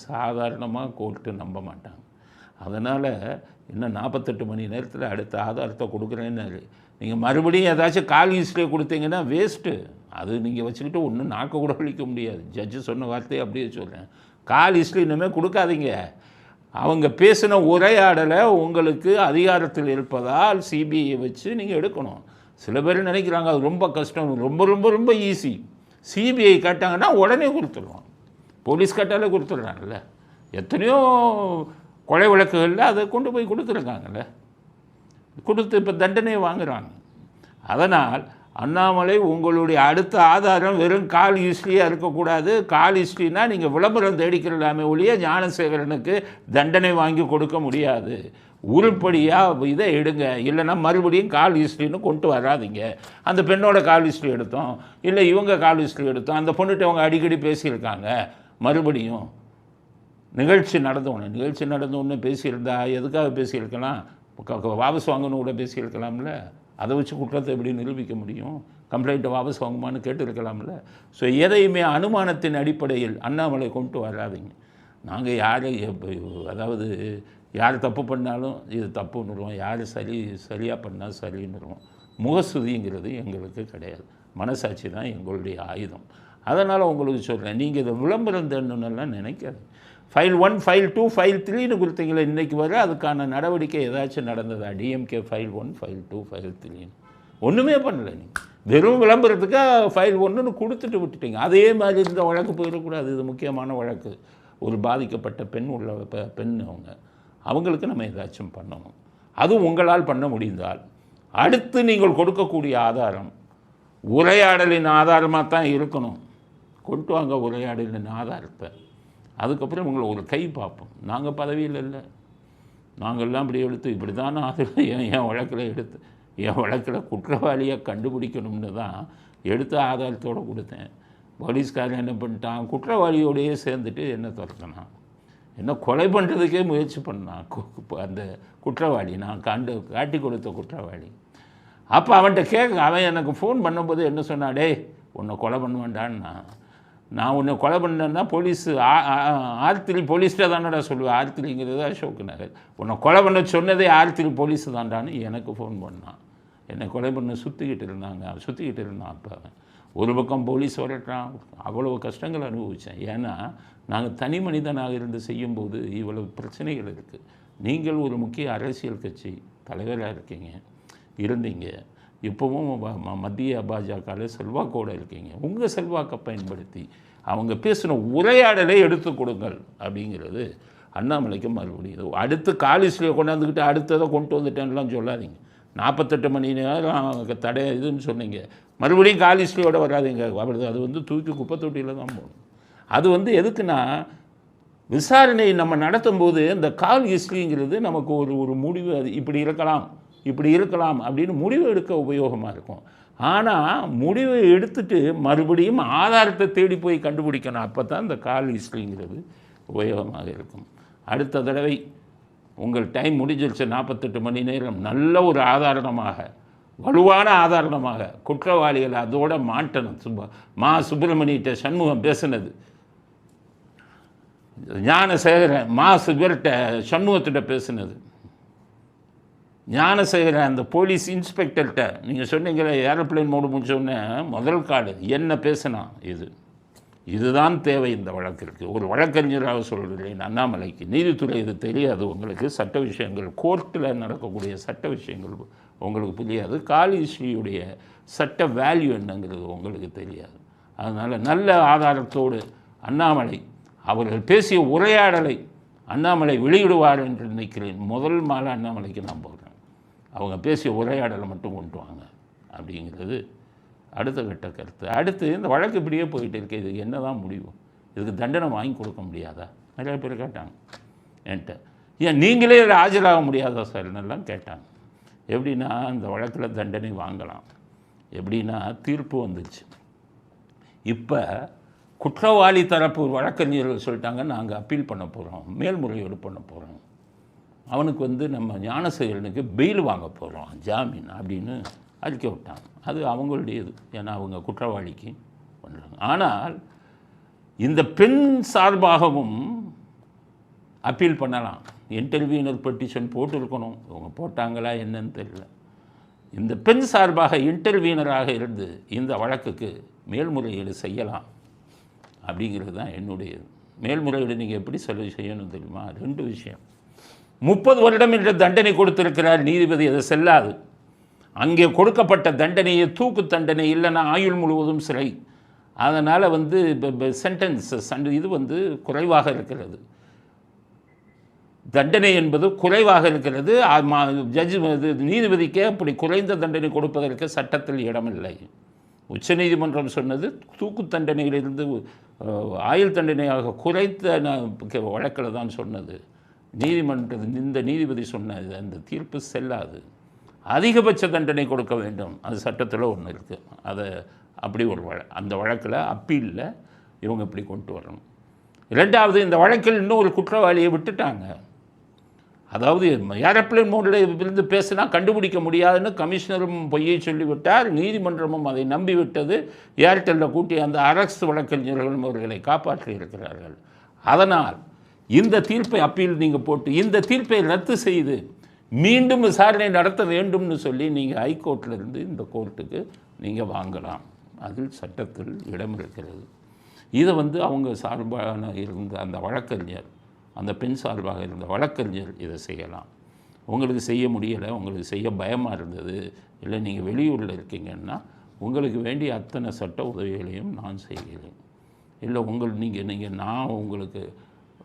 Speaker 1: சாதாரணமாக கோர்ட்டு நம்ப மாட்டாங்க. அதனால் இன்னும் 48 மணி நேரத்தில் அடுத்த ஆதாரத்தை கொடுக்குறேன்னு நீங்கள் மறுபடியும் ஏதாச்சும் கால் ஹிஸ்ட்ரியை கொடுத்தீங்கன்னா வேஸ்ட்டு. அது நீங்கள் வச்சுக்கிட்டு ஒன்றும் நாக்க கூட வலிக்க முடியாது. ஜட்ஜு சொன்ன வார்த்தையை அப்படியே சொல்கிறேன். கால் ஹிஸ்ட்ரி இனிமேல் கொடுக்காதீங்க. அவங்க பேசின உரையாடலை உங்களுக்கு அதிகாரத்தில் இருப்பதால் சிபிஐ வச்சு நீங்கள் எடுக்கணும். சில பேர் நினைக்கிறாங்க அது ரொம்ப கஷ்டம், ரொம்ப ரொம்ப ரொம்ப ஈஸி. சிபிஐ கேட்டாங்கன்னா உடனே கொடுத்துருவாங்க. போலீஸ் கேட்டாலே கொடுத்துட்றாங்கல்ல. எத்தனையோ கொலை வழக்குகளில் அதை கொண்டு போய் கொடுத்துருக்காங்கல்ல, கொடுத்து இப்போ தண்டனையை வாங்குகிறாங்க. அதனால் அண்ணாமலை உங்களுடைய அடுத்த ஆதாரம் வெறும் கால் ஹிஸ்ட்ரியாக இருக்கக்கூடாது. கால் ஹிஸ்ட்ரினா நீங்கள் விளம்பரம் தேடிக்கிறலாமே ஒழிய ஞானசேகரனுக்கு தண்டனை வாங்கி கொடுக்க முடியாது. உருப்படியாக இதை எடுங்க, இல்லைன்னா மறுபடியும் கால் ஹிஸ்ட்ரின்னு கொண்டு வராதிங்க. அந்த பெண்ணோட கால் ஹிஸ்ட்ரி எடுத்தோம், இல்லை இவங்க கால் ஹிஸ்ட்ரி எடுத்தோம், அந்த பொண்ணுகிட்ட அவங்க அடிக்கடி பேசியிருக்காங்க. மறுபடியும் நிகழ்ச்சி நடந்தோன்னு பேசியிருந்தா எதுக்காக பேசியிருக்கலாம், வாபஸ் வாங்கணும் கூட பேசியிருக்கலாம்ல. அதை வச்சு குற்றத்தை எப்படி நிரூபிக்க முடியும்? கம்ப்ளைண்ட்டை வாபஸ் வாங்குமான்னு கேட்டுருக்கலாம்ல. ஸோ எதையுமே அனுமானத்தின் அடிப்படையில் அண்ணாமலை கொண்டு வராதிங்க. நாங்கள் யார் தப்பு பண்ணாலும் இது தப்புன்னுருவோம், யார் சரியாக பண்ணால் சரின்னுருவோம். முகஸ்துதிங்கிறது எங்களுக்கு கிடையாது. மனசாட்சி தான் எங்களுடைய ஆயுதம். அதனால் உங்களுக்கு சொல்கிறேன், நீங்கள் இதை விளம்பரம் தேடணுன்னெல்லாம் நினைக்காது. ஃபைல் 1, ஃபைல் 2, ஃபைல் 3ன்னு கொடுத்தீங்களே இன்றைக்கி வர, அதுக்கான நடவடிக்கை ஏதாச்சும் நடந்ததா? டிஎம்கே ஃபைல் 1, ஃபைல் 2, ஃபைல் 3ன்னு ஒன்றுமே பண்ணலை. நீங்கள் வெறும் விளம்பரத்துக்காக ஃபைல் 1ன்னு கொடுத்துட்டு விட்டுட்டீங்க. அதே மாதிரி இந்த வழக்கு போயிடக்கூடாது. இது முக்கியமான வழக்கு. ஒரு பாதிக்கப்பட்ட பெண் அவங்களுக்கு நம்ம ஏதாச்சும் பண்ணணும். அதுவும் உங்களால் பண்ண முடிந்தால் அடுத்து நீங்கள் கொடுக்கக்கூடிய ஆதாரம் உரையாடலின் ஆதாரமாக தான் இருக்கணும். கொண்டு வாங்க உரையாடலின் ஆதாரத்தை. அதுக்கப்புறம் உங்களை ஒரு கை பார்ப்போம். நாங்கள் பதவியில் இல்லை, நாங்கள்லாம் இப்படி எடுத்து இப்படி தானே ஆதாரம் என் வழக்கில் குற்றவாளியாக கண்டுபிடிக்கணும்னு தான் எடுத்து ஆதாரத்தோடு கொடுத்தேன். போலீஸ்காரன் என்ன பண்ணிட்டான், குற்றவாளியோடையே சேர்ந்துட்டு என்ன துரத்தினான், என்ன கொலை பண்ணுறதுக்கே முயற்சி பண்ணான் அந்த குற்றவாளி, நான் காட்டி கொடுத்த குற்றவாளி. அப்போ அவன்கிட்ட அவன் எனக்கு ஃபோன் பண்ணும்போது என்ன சொன்னாடே, உன்னை கொலை பண்ணுவேன்டான்னா, நான் உன்னை கொலை பண்ணேன்னா போலீஸ் ஆர்த்திரி போலீஸ்கிட்ட தானடா சொல்லுவேன். ஆர்த்திரிங்கிறது அசோக் நகர். உன்னை கொலை பண்ண சொன்னதே ஆர்த்திரி போலீஸ் தான்டான்னு எனக்கு ஃபோன் பண்ணான். என்னை கொலை பண்ண சுற்றிக்கிட்டு இருந்தான். அப்போ ஒரு பக்கம் போலீஸ் வரட்டான். அவ்வளவு கஷ்டங்கள் அனுபவித்தேன். ஏன்னா நாங்கள் தனி மனிதனாக இருந்து செய்யும்போது இவ்வளவு பிரச்சனைகள் இருக்குது. நீங்கள் ஒரு முக்கிய அரசியல் கட்சி தலைவராக இருந்தீங்க. இப்போவும் மத்திய பாஜகவில் செல்வாக்கோடு இருக்கீங்க. உங்கள் செல்வாக்கை பயன்படுத்தி அவங்க பேசின உரையாடலை எடுத்து கொடுங்கள் அப்படிங்கிறது அண்ணாமலைக்கு மறுபடியும். அடுத்து காலிஸ்டில் கொண்டாந்துக்கிட்டு அடுத்ததை கொண்டு வந்துட்டேன்லாம் சொல்லாதீங்க. 48 மணி நேரம் தடை இதுன்னு சொன்னீங்க, மறுபடியும் காலிஸ்டியோடு வராதிங்க. அது தூக்கி குப்பை தொட்டியில் தான் போகணும். அது எதுக்குன்னா, விசாரணை நம்ம நடத்தும் போது இந்த கால் ஹிஸ்ட்ரிங்கிறது நமக்கு ஒரு முடிவு, அது இப்படி இருக்கலாம் அப்படின்னு முடிவு எடுக்க உபயோகமாக இருக்கும். ஆனால் முடிவை எடுத்துட்டு மறுபடியும் ஆதாரத்தை தேடி போய் கண்டுபிடிக்கணும். அப்போ தான் இந்த கால் ஹிஸ்ட்ரிங்கிறது உபயோகமாக இருக்கும். அடுத்த தடவை உங்கள் டைம் முடிஞ்சிருச்சு, 48 மணி நேரம், நல்ல ஒரு ஆதாரணமாக, வலுவான ஆதாரணமாக குற்றவாளிகளை அதோட மாட்டணும். சுப்பிரமணியிட்ட சண்முகம் பேசுனது ஞானசேகரன் மாசு பேர்கிட்ட சண்முகத்திட்ட பேசுனது, ஞானசேகரன் அந்த போலீஸ் இன்ஸ்பெக்டர்கிட்ட நீங்கள் சொன்னீங்களே ஏரோப்ளேன் மோடு முடிச்சோடனே முதல் கார்டு என்ன பேசினா, இதுதான் தேவை இந்த வழக்கிற்கு. ஒரு வழக்கறிஞராக சொல்கிறேன், அண்ணாமலைக்கு நீதித்துறை இது தெரியாது உங்களுக்கு, சட்ட விஷயங்கள் கோர்ட்டில் நடக்கக்கூடிய சட்ட விஷயங்கள் உங்களுக்கு புரியாது, காலிஸ்ரீயுடைய சட்ட வேல்யூ என்னங்கிறது உங்களுக்கு தெரியாது. அதனால் நல்ல ஆதாரத்தோடு அண்ணாமலை அவர்கள் பேசிய உரையாடலை அண்ணாமலை வெளியிடுவார் என்று நினைக்கிறேன். முதல் மாலை அண்ணாமலைக்கு நான் போகிறேன், அவங்க பேசிய உரையாடலை மட்டும் கொண்டு வாங்க அப்படிங்கிறது அடுத்த கட்ட கருத்து. அடுத்து இந்த வழக்கு இப்படியே போயிட்டு இருக்கு, இதுக்கு என்ன தான் முடிவு, இதுக்கு தண்டனை வாங்கி கொடுக்க முடியாதா? நிறைய பேர் கேட்டாங்க என்கிட்ட, ஏன் நீங்களே இதில் ஆஜராக முடியாதா சார் என்னெல்லாம் கேட்டாங்க. எப்படின்னா இந்த வழக்கில் தண்டனை வாங்கலாம், எப்படின்னா தீர்ப்பு வந்துச்சு. இப்போ குற்றவாளி தரப்பு வழக்கறிஞர்கள் சொல்லிட்டாங்க, நாங்கள் அப்பீல் பண்ண போகிறோம், மேல்முறையீடு பண்ண போகிறோம், அவனுக்கு நம்ம ஞானசேகரனுக்கு பெயில் வாங்க போகிறோம், ஜாமீன் அப்படின்னு அறிக்கை விட்டாங்க. அது அவங்களுடையது, ஏன்னா அவங்க குற்றவாளிக்கு பண்ணுறாங்க. ஆனால் இந்த பெண் சார்பாகவும் அப்பீல் பண்ணலாம், இன்டர்வியூனர் பெட்டிஷன் போட்டிருக்கணும், அவங்க போட்டாங்களா என்னன்னு தெரியல. இந்த பெண் சார்பாக இன்டர்வியூனராக இருந்து இந்த வழக்குக்கு மேல்முறையீடு செய்யலாம் அப்படிங்கிறது தான் என்னுடையது. மேல்முறையீடு நீங்கள் எப்படி செய்யணும் தெரியுமா? 2 விஷயம். 30 வருடம் என்ற தண்டனை கொடுத்திருக்கிறார் நீதிபதி, அது செல்லாது. அங்கே கொடுக்கப்பட்ட தண்டனையை தூக்கு தண்டனை இல்லைன்னா ஆயுள் முழுவதும் சிறை. அதனால் சென்டென்சஸ் இது குறைவாக இருக்கிறது, தண்டனை என்பது குறைவாக இருக்கிறது. ஜட்ஜு நீதிபதிக்கே அப்படி குறைந்த தண்டனை கொடுப்பதற்கு சட்டத்தில் இடமில்லை. உச்சநீதிமன்றம் சொன்னது தூக்கு தண்டனையிலிருந்து ஆயுள் தண்டனையாக குறைத்த வழக்கில் தான் சொன்னது. இந்த நீதிபதி சொன்னது அந்த தீர்ப்பு செல்லாது, அதிகபட்ச தண்டனை கொடுக்க வேண்டும், அது சட்டத்தில் ஒன்று இருக்குது. அதை அப்படி ஒரு அந்த வழக்கில் அப்பீலில் இவங்க இப்படி கொண்டு வரணும். 2வது, இந்த வழக்கில் இன்னொரு குற்றவாளியை விட்டுட்டாங்க. அதாவது ஏரோப்ளேன் மோடில் இருந்து பேசினா கண்டுபிடிக்க முடியாதுன்னு கமிஷனரும் பொய்யை சொல்லிவிட்டார், நீதிமன்றமும் அதை நம்பிவிட்டது. ஏர்டெல்லில் கூட்டி அந்த அரசு வழக்கறிஞர்களும் அவர்களை காப்பாற்றி இருக்கிறார்கள். அதனால் இந்த தீர்ப்பை அப்பீல் நீங்கள் போட்டு இந்த தீர்ப்பை ரத்து செய்து மீண்டும் விசாரணை நடத்த வேண்டும்னு சொல்லி நீங்கள் ஹைகோர்ட்டிலிருந்து இந்த கோர்ட்டுக்கு நீங்கள் வாங்கலாம், அதில் சட்டத்தில் இடம் இருக்கிறது. இதை அவங்க சார்பான இருந்த அந்த வழக்கறிஞர், அந்த பெண் சார்பாக இருந்த வழக்கறிஞர் இதை செய்யலாம். உங்களுக்கு செய்ய முடியலை, உங்களுக்கு செய்ய பயமாக இருந்தது, இல்லை நீங்கள் வெளியூரில் இருக்கீங்கன்னா உங்களுக்கு வேண்டிய அத்தனை சட்ட உதவிகளையும் நான் செய்கிறேன். இல்லை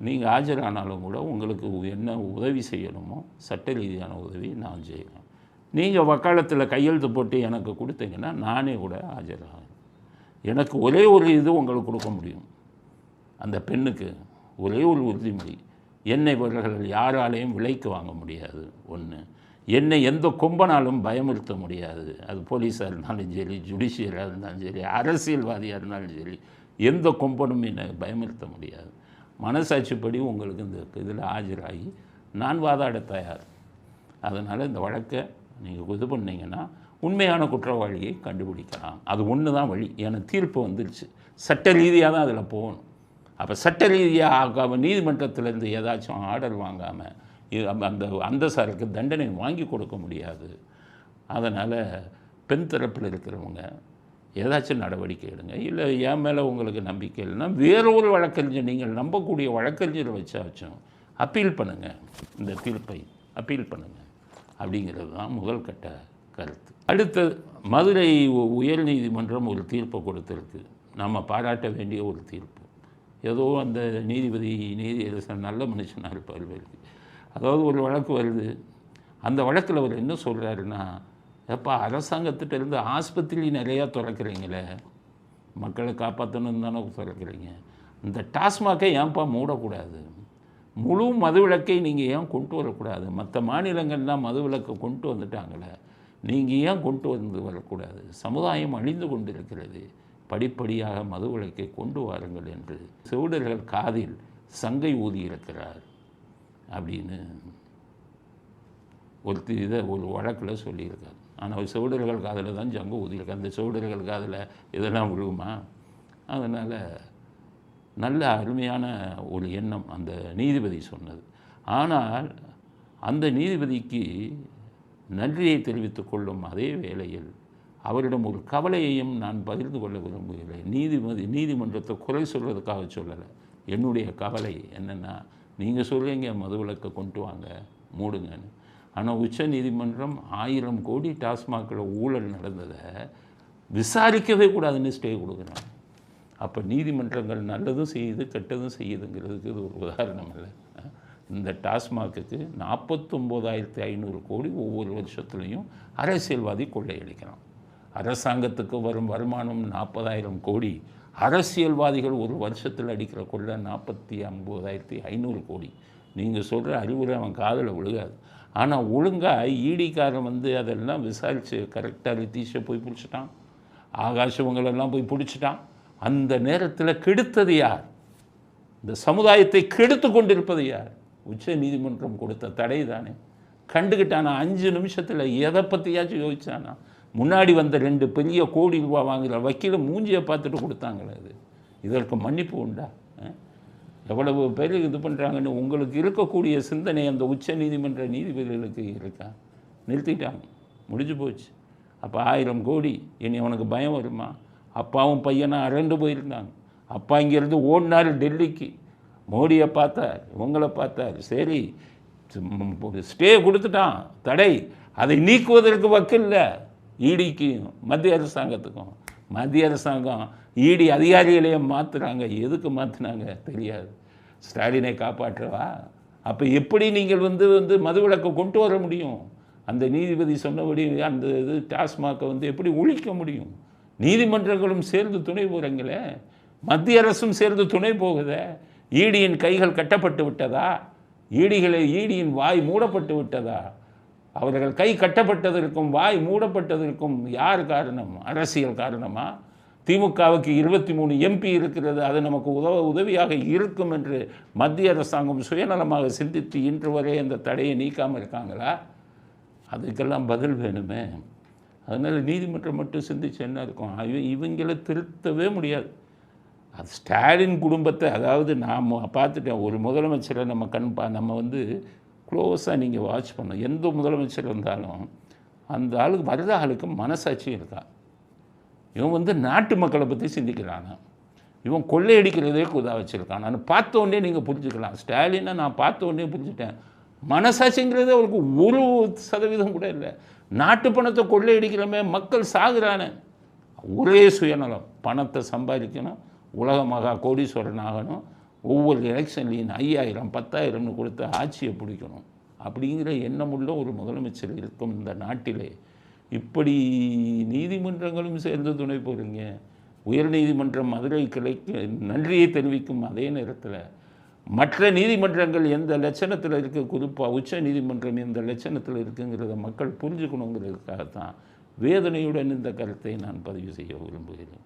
Speaker 1: நீங்கள் ஆஜரானாலும் கூட உங்களுக்கு என்ன உதவி செய்யணுமோ சட்ட ரீதியான உதவி நான் செய்கிறேன். நீங்கள் வக்காலத்தில் கையெழுத்து போட்டு எனக்கு கொடுத்தீங்கன்னா நானே கூட ஆஜராகிறேன். எனக்கு ஒரே ஒரு இது உங்களுக்கு கொடுக்க முடியும், அந்த பெண்ணுக்கு ஒரே ஒரு உறுதிமொழி, என்னை இவர்கள் யாராலையும் விலைக்கு வாங்க முடியாது. ஒன்று, என்னை எந்த கொம்பனாலும் பயமுறுத்த முடியாது. அது போலீஸாக இருந்தாலும் சரி, ஜுடிஷியராக இருந்தாலும் சரி, அரசியல்வாதியாக இருந்தாலும் சரி, எந்த கொம்பனும் என்னை பயமுறுத்த முடியாது. மனசாட்சிப்படி உங்களுக்கு இந்த இதில் ஆஜராகி நான் வாதாட தயார். அதனால் இந்த வழக்கை நீங்கள் இது பண்ணிங்கன்னா உண்மையான குற்றவாளியை கண்டுபிடிக்கலாம். அது ஒன்று தான் வழி. ஏன்னா தீர்ப்பு வந்துருச்சு, சட்ட ரீதியாக தான் அதில் போகணும். அப்போ சட்ட ரீதியாக நீதிமன்றத்திலேருந்து ஏதாச்சும் ஆர்டர் வாங்காமல் அந்த சாருக்கு தண்டனை வாங்கி கொடுக்க முடியாது. அதனால் பெண் தரப்பில் இருக்கிறவங்க ஏதாச்சும் நடவடிக்கை எடுங்க. இல்லை என் மேலே உங்களுக்கு நம்பிக்கை இல்லைன்னா வேறொரு வழக்கறிஞர், நீங்கள் நம்பக்கூடிய வழக்கறிஞரை வச்சாச்சும் அப்பீல் பண்ணுங்கள், இந்த தீர்ப்பை அப்பீல் பண்ணுங்கள் அப்படிங்கிறது தான் முதல் கட்ட கருத்து. அடுத்து மதுரை உயர்நீதிமன்றம் ஒரு தீர்ப்பை கொடுத்துருக்கு, நம்ம பாராட்ட வேண்டிய ஒரு தீர்ப்பு. ஏதோ அந்த நீதிபதி நல்ல மனுஷனாக இருப்பார். அதாவது ஒரு வழக்கு வருது, அந்த வழக்கில் அவர் என்ன சொல்கிறாருன்னா, எப்போ அரசாங்கத்திட்டேருந்து ஆஸ்பத்திரி நிறையா திறக்கிறீங்களே, மக்களை காப்பாற்றணுன்னு தானே திறக்கிறீங்க, இந்த டாஸ்மாகை ஏன்ப்பா மூடக்கூடாது, முழு மதுவிலக்கை நீங்கள் ஏன் கொண்டு வரக்கூடாது, மற்ற மாநிலங்கள்லாம் மதுவிலக்கை கொண்டு வந்துட்டாங்களே, நீங்கள் ஏன் கொண்டு வரக்கூடாது, சமுதாயம் அழிந்து கொண்டிருக்கிறது, படிப்படியாக மதுவிலக்கை கொண்டு வாருங்கள் என்று செவிடர்கள் காதில் சங்கை ஊதியிருக்கிறார் அப்படின்னு ஒரு வழக்கில் சொல்லியிருக்கார். ஆனால் செவிடர்கள் காதில் தான் சங்கு ஊதியிருக்கார், அந்த செவிடர்கள் காதில் இதெல்லாம் விழுகுமா? அதனால் நல்ல அருமையான ஒரு எண்ணம் அந்த நீதிபதி சொன்னது. ஆனால் அந்த நீதிபதிக்கு நன்றியை தெரிவித்துக் கொள்ளும் அதே வேளையில் அவரிடம் ஒரு கவலையையும் நான் பகிர்ந்து கொள்ள விரும்புகிறேன். நீதிமன்றத்தை குறை சொல்வதற்காக சொல்லலை. என்னுடைய கவலை என்னென்னா, நீங்கள் சொல்கிறீங்க மதுவிலக்கை கொண்டு வாங்க மூடுங்கன்னு, ஆனால் உச்ச நீதிமன்றம் 1000 கோடி டாஸ்மாகில் ஊழல் நடந்ததை விசாரிக்கவே கூடாதுன்னு ஸ்டே கொடுக்குறாங்க. அப்போ நீதிமன்றங்கள் நல்லதும் செய்யுது கெட்டதும் செய்யுதுங்கிறதுக்கு இது ஒரு உதாரணம் இல்லை. இந்த டாஸ்மாகுக்கு 49,500 கோடி ஒவ்வொரு வருஷத்துலேயும் அரசியல்வாதி கொள்ளையடிக்கிறான். அரசாங்கத்துக்கு வரும் வருமானம் 40,000 கோடி. அரசியல்வாதிகள் ஒரு வருஷத்தில் அடிக்கிற கொள்ளை 49,500 கோடி. நீங்கள் சொல்கிற அறிவுரை அவன் காதில் விழுகாது. ஆனால் ஒழுங்காக ஈடிக்காரன் அதெல்லாம் விசாரித்து கரெக்டாக ரித்தீஷை போய் பிடிச்சிட்டான், ஆகாஷவங்களெல்லாம் போய் பிடிச்சிட்டான். அந்த நேரத்தில் கெடுத்தது யார்? இந்த சமுதாயத்தை கெடுத்து கொண்டிருப்பது யார்? உச்ச நீதிமன்றம் கொடுத்த தடை தானே. கண்டுக்கிட்டானா 5 நிமிஷத்தில் எதை பற்றியாச்சும் யோசிச்சானா? முன்னாடி வந்த 2 பெரிய கோடி ரூபா வாங்குகிற வக்கீல மூஞ்சியை பார்த்துட்டு கொடுத்தாங்களே. இதற்கு மன்னிப்பு உண்டா? எவ்வளவு பேர் இது பண்ணுறாங்கன்னு உங்களுக்கு இருக்கக்கூடிய சிந்தனை அந்த உச்ச நீதிமன்ற நீதிபதிகளுக்கு இருக்கா? நிறுத்திட்டாங்க, முடிஞ்சு போச்சு. அப்போ 1000 கோடி இனி அவனுக்கு பயம் வருமா? அப்பாவும் பையனாக அரண்டு போயிருந்தாங்க. அப்பா இங்கேருந்து ஓடினார் டெல்லிக்கு, மோடியை பார்த்தார், இவங்களை பார்த்தார். சரி, ஸ்டே கொடுத்துட்டான், தடை. அதை நீக்குவதற்கு வக்கில்ல ஈடிக்கும் மத்திய அரசாங்கத்துக்கும். மத்திய அரசாங்கம் ஈடி அதிகாரிகளையே மாற்றுறாங்க. எதுக்கு மாற்றினாங்க தெரியாது. ஸ்டாலினை காப்பாற்றவா? அப்போ எப்படி நீங்கள் மதுவிலக்கை கொண்டு வர முடியும்? அந்த நீதிபதி சொன்னபடி அந்த டாஸ்மாகை எப்படி ஒழிக்க முடியும்? நீதிமன்றங்களும் சேர்ந்து துணை போகிறீங்களே, மத்திய அரசும் சேர்ந்து துணை போகுதே. ஈடியின் கைகள் கட்டப்பட்டு விட்டதா? ஈடியின் வாய் மூடப்பட்டு விட்டதா? அவர்கள் கை கட்டப்பட்டதற்கும் வாய் மூடப்பட்டதற்கும் யார் காரணம்? அரசியல் காரணமா? திமுகவுக்கு 23 MP இருக்கிறது, அது நமக்கு உதவியாக இருக்கும் என்று மத்திய அரசாங்கம் சுயநலமாக சிந்தித்து இன்று வரை அந்த தடையை நீக்காமல் இருக்காங்களா? அதுக்கெல்லாம் பதில் வேணுமே. அதனால் நீதிமன்றம் மட்டும் சிந்திச்சு என்ன இருக்கும்? இவங்களை திருத்தவே முடியாது. அது ஸ்டாலின் குடும்பத்தை, அதாவது நான் பார்த்துட்டேன், ஒரு முதலமைச்சரை நம்ம க்ளோஸாக நீங்கள் வாட்ச் பண்ணணும். எந்த முதலமைச்சர் இருந்தாலும் அந்த ஆளுக்கு வருத ஆளுக்கு மனசாட்சி இருக்கா? இவன் நாட்டு மக்களை பற்றி சிந்திக்கிறானா? இவன் கொள்ளையடிக்கிறதே குதா வச்சுருக்கான். நான் பார்த்த உடனே நீங்கள் புரிஞ்சுக்கலாம். ஸ்டாலினை நான் பார்த்த உடனே புரிஞ்சுட்டேன். மனசாட்சிங்கிறது அவருக்கு 1% கூட இல்லை. நாட்டு பணத்தை கொள்ளையடிக்கிறமே, மக்கள் சாகுறானே. ஒரே சுயநலம், பணத்தை சம்பாதிக்கணும், உலக மகா கோடீஸ்வரன் ஆகணும், ஒவ்வொரு எலெக்ஷன்லையும் 5000 10,000ன்னு கொடுத்து ஆட்சியை பிடிக்கணும் அப்படிங்கிற எண்ணமுள்ள ஒரு முதலமைச்சர் இருக்கும் இந்த நாட்டிலே. இப்படி நீதிமன்றங்களும் சேர்ந்து துணை போகிறீங்க. உயர்நீதிமன்றம் மதுரை கிளைக்கு நன்றியை தெரிவிக்கும் அதே நேரத்தில் மற்ற நீதிமன்றங்கள் எந்த லட்சணத்தில் இருக்குது, குறிப்பாக உச்ச நீதிமன்றம் எந்த லட்சணத்தில் இருக்குங்கிறத மக்கள் புரிஞ்சுக்கணுங்கிறதுக்காகத்தான் வேதனையுடன் இந்த கருத்தை நான் பதிவு செய்ய விரும்புகிறேன்.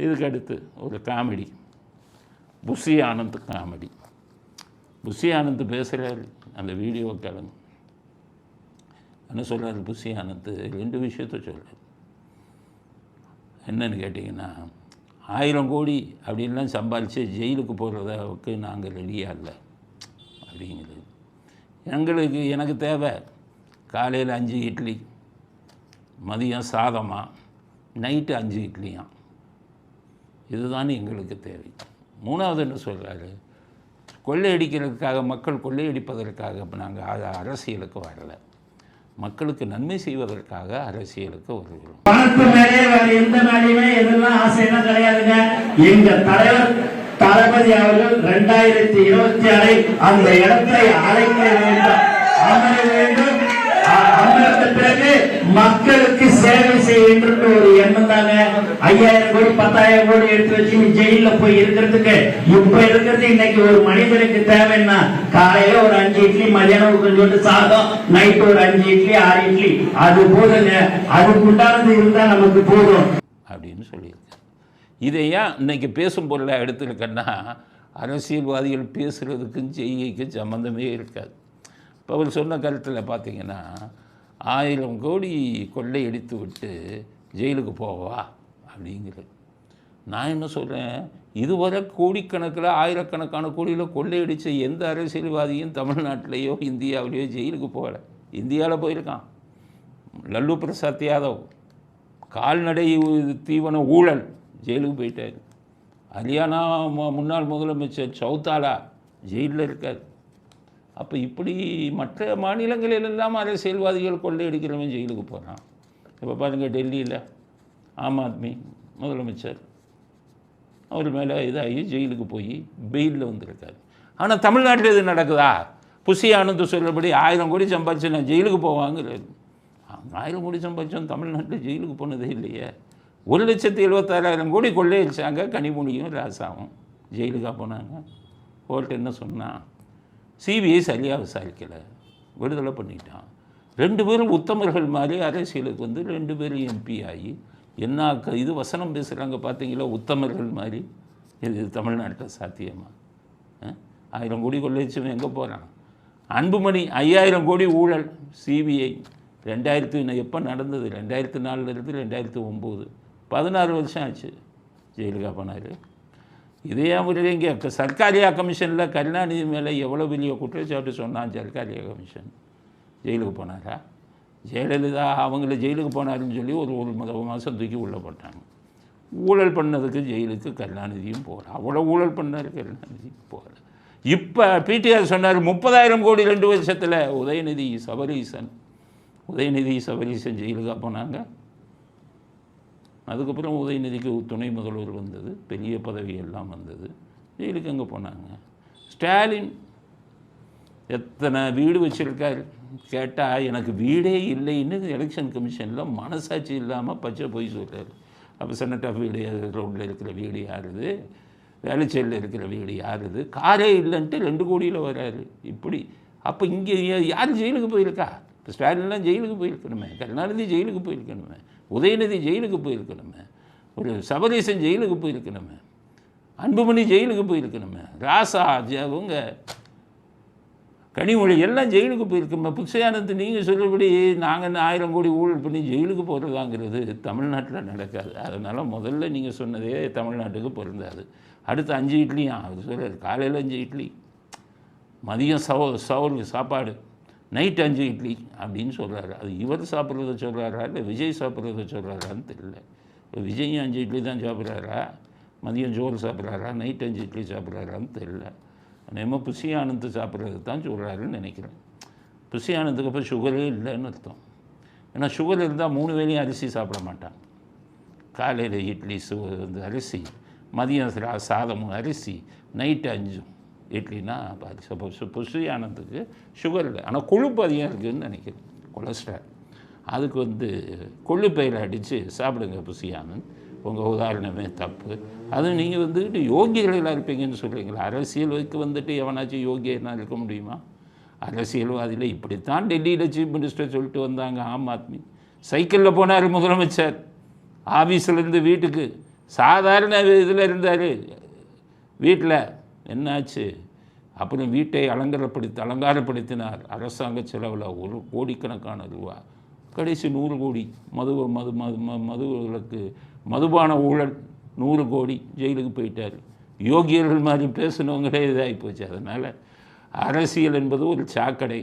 Speaker 1: இதுக்கு அடுத்து ஒரு comedy, Bussy Anand comedy. Bussy Anand பேசுகிறார், அந்த வீடியோ கேளுங்க. என்ன சொல்கிறார் புஷி ஆனந்த்? 2 விஷயத்த சொல்கிறார். என்னன்னு கேட்டிங்கன்னா, 1000 கோடி அப்படின்லாம் சம்பாதிச்சு ஜெயிலுக்கு போகிறதுக்கு நாங்கள் ரெடியாக இல்லை அப்படிங்கிறது. எனக்கு தேவை காலையில் 5 இட்லி, மதியம் சாதமாக, நைட்டு 5 இட்லியாம். இதுதான் எங்களுக்கு தேவை. 3வது என்ன சொல்கிறாரு? கொள்ளையடிக்கிறதுக்காக, மக்கள் கொள்ளையடிப்பதற்காக இப்போ நாங்கள் அரசியலுக்கு வரலை, மக்களுக்கு நன்மை செய்வதற்காக அரசியலுக்கு வருகிறோம்.
Speaker 4: பணத்து மேலே வேற எந்த மேலேயுமே எதெல்லாம் ஆசையெல்லாம் கிடையாதுங்க. எங்க தலைவர் தளபதி அவர்கள் 2026 அந்த இடத்தை அழைக்க வேண்டும், அமர வேண்டும். அமர்ந்த பிறகு மக்களுக்கு சேவை செய்ய ஒரு எண்ணம் தாங்க. 5000 கோடி 10,000 கோடி எடுத்து வச்சு நீ ஜெயில போய் இருக்கிறதுக்கு இப்ப இருக்கிறது இன்னைக்கு ஒரு மனிதனுக்கு தேவைன்னா காலையில ஒரு 5 இட்லி, மதியானம் கொஞ்சோண்டு சாதம், நைட்டு ஒரு 5 இட்லி 6 இட்லி, அது போதுங்க. அதுக்கு உண்டானது இருந்தா நமக்கு போதும்
Speaker 1: அப்படின்னு சொல்லியிருக்கு. இதையா இன்னைக்கு பேசும் பொருளாக எடுத்துருக்கேன்னா, அரசியல்வாதிகள் பேசுகிறதுக்கும் செய்கைக்கும் சம்மந்தமே இருக்காது. இப்போ அவர் சொன்ன கருத்தில் பார்த்தீங்கன்னா, 1000 கோடி கொள்ளையடித்து விட்டு ஜெயிலுக்கு போவா அப்படிங்கிறது. நான் என்ன சொல்கிறேன், இதுவரை கோடிக்கணக்கில் ஆயிரக்கணக்கான கோடியில் கொள்ளையடித்த எந்த அரசியல்வாதியும் தமிழ்நாட்டிலேயோ இந்தியாவிலேயோ ஜெயிலுக்கு போகலை. இந்தியாவில் போயிருக்கான். லல்லு பிரசாத் யாதவ் கால்நடை தீவன ஊழல் ஜெயிலுக்கு போயிட்டார். ஹரியானா முன்னாள் முதலமைச்சர் சௌதாலா ஜெயிலில் இருக்கார். அப்போ இப்படி மற்ற மாநிலங்களிலெல்லாம் அரசியல்வாதிகள் கொள்ளையடிக்கிறவன் ஜெயிலுக்கு போகிறான். இப்போ பாருங்கள், டெல்லியில் ஆம் ஆத்மி முதலமைச்சர் அவர் மேலே இதாகி ஜெயிலுக்கு போய் பெயிலில் வந்திருக்காரு. ஆனால் தமிழ்நாட்டில் இது நடக்குதா? புஷி ஆனந்த் சொல்கிறபடி 1000 கோடி சம்பாதிச்சு நான் ஜெயிலுக்கு போவாங்கிறாரு. 1000 கோடி சம்பாதிச்சோம் தமிழ்நாட்டில் ஜெயிலுக்கு போனதே இல்லையே. 1,76,000 கோடி கொள்ளையடிச்சாங்க. கனிமொழியும் ராசாவும் ஜெயிலுக்காக போனாங்க. கோர்ட் என்ன சொன்னான்? சிபிஐ சரியாக விசாரிக்கலை, விடுதலை பண்ணிட்டான். 2 பேரும் உத்தமர்கள் மாதிரி அரசியலுக்கு வந்து 2 பேரும் எம்பி ஆகி என்ன இது வசனம் பேசுகிறாங்க பார்த்தீங்களா? உத்தமர்கள் மாதிரி. இது தமிழ்நாட்டில் சாத்தியமா? 1000 கோடி கொள்ளையடிச்சவன் எங்கே போகிறான்? அன்புமணி 5000 கோடி ஊழல் சிபிஐ 2000 எப்போ நடந்தது? 2004 2009 16 வருஷம் ஆச்சு. ஜெயிலுக்கா போனார். இதே அவர் இங்கே சர்க்காரியா கமிஷனில் கருணாநிதி மேலே எவ்வளோ பெரிய குற்றச்சாட்டு சொன்னான் சர்க்காரியா கமிஷன். ஜெயிலுக்கு போனாரா? ஜெயலலிதா அவங்கள ஜெயிலுக்கு போனாருன்னு சொல்லி ஒரு மாதம் தூக்கி உள்ளே போட்டாங்க. ஊழல் பண்ணதுக்கு ஜெயிலுக்கு கருணாநிதியும் போகல. அவ்வளோ ஊழல் பண்ணார் கருணாநிதி, போகல. இப்போ பிடிஆர் சொன்னார் 30,000 கோடி 2 வருஷத்தில். உதயநிதி சபரீசன் ஜெயிலுக்காக போனாங்க. அதுக்கப்புறம் உதயநிதிக்கு துணை முதல்வர் வந்தது, பெரிய பதவி எல்லாம் வந்தது. ஜெயிலுக்கு எங்கே போனாங்க? ஸ்டாலின் எத்தனை வீடு வச்சுருக்காரு கேட்டால் எனக்கு வீடே இல்லைன்னு எலெக்ஷன் கமிஷனில் மனசாட்சி இல்லாமல் பச்சை போய் சொல்கிறார். அப்போ செனட் ஆஃப் வீடு ரோட்டில் இருக்கிற வீடு யாருது? வேலைச்சேரியில் இருக்கிற வீடு யாருது? காரே இல்லைன்ட்டு 2 கோடியில் வராரு. இப்படி அப்போ இங்கே யார் ஜெயிலுக்கு போயிருக்கா? இப்போ ஸ்டாலின்லாம் ஜெயிலுக்கு போயிருக்கணுமே, கருணாநிதி ஜெயிலுக்கு போயிருக்கணுமே, உதயநிதி ஜெயிலுக்கு போயிருக்கணுமே, ஒரு சபரீசன் ஜெயிலுக்கு போயிருக்கணுமே, அன்புமணி ஜெயிலுக்கு போயிருக்கணுமே, ராசா அவங்க கனிமொழி எல்லாம் ஜெயிலுக்கு போயிருக்கோம். புஷியானந்த் நீங்கள் சொல்கிறபடி நாங்கள் 1000 கோடி ஊழல் பண்ணி ஜெயிலுக்கு போகிறதாங்கிறது தமிழ்நாட்டில் நடக்காது. அதனால் முதல்ல நீங்கள் சொன்னதே தமிழ்நாட்டுக்கு பொருந்தாது. அடுத்து 5 இட்லியும் அவர் சொல்கிறார். காலையில் 5 இட்லி, மதியம் சவுல் சாப்பாடு, நைட் 5 இட்லி அப்படின்னு சொல்கிறாரு. அது இவர் சாப்பிட்றத சொல்கிறாரா இல்லை விஜய் சாப்பிட்றத சொல்கிறாரான்னு தெரியல. விஜயும் 5 இட்லி தான் சாப்பிட்றாரா, மதியம் சோறு சாப்பிட்றாரா, நைட் 5 இட்லி சாப்பிட்றாரான்னு தெரியல. நம்ம புஷி ஆனந்த் சாப்பிட்றது தான் சொல்கிறாருன்னு நினைக்கிறேன். புஷி ஆனந்துக்கு அப்போ சுகரே இல்லைன்னு அர்த்தம். ஏன்னா சுகர் இருந்தால் 3 வேளையும் அரிசி சாப்பிட மாட்டாங்க. காலையில் இட்லி அரிசி, மதியம் சாதமும் அரிசி, நைட்டு 5 இட்லினா புஷி ஆனந்துக்கு சுகர் இல்லை. ஆனால் கொழுப்பு அதிகம் இருக்குதுன்னு நினைக்கிறேன், கொலஸ்ட்ரால். அதுக்கு கொள்ளுப்பயிரை அடித்து சாப்பிடுங்க புஷி ஆனந்த். உங்கள் உதாரணமே தப்பு. அதுவும் நீங்கள் யோகிகளெல்லாம் இருப்பீங்கன்னு சொல்கிறீங்களா? அரசியலுக்கு எவனாச்சும் யோகியனா இருக்க முடியுமா? அரசியல்வாதியில் இப்படித்தான் டெல்லியில் சீஃப் மினிஸ்டர் சொல்லிட்டு வந்தாங்க. ஆம் ஆத்மி சைக்கிளில் போனார் முதலமைச்சர், ஆஃபீஸிலேருந்து வீட்டுக்கு சாதாரண இதில் இருந்தார். வீட்டில் என்னாச்சு? அப்புறம் வீட்டை அலங்காரப்படுத்தினார். அரசாங்க செலவில் 1 கோடிக்கணக்கான ரூபா. கடைசி 100 கோடி மதுவுகளுக்கு மதுபான ஊழல் 100 கோடி. ஜெயிலுக்கு போயிட்டார். யோகியர்கள் மாதிரி பேசினவங்களே இதாகி போச்சு. அதனால் அரசியல் என்பது ஒரு சாக்கடை.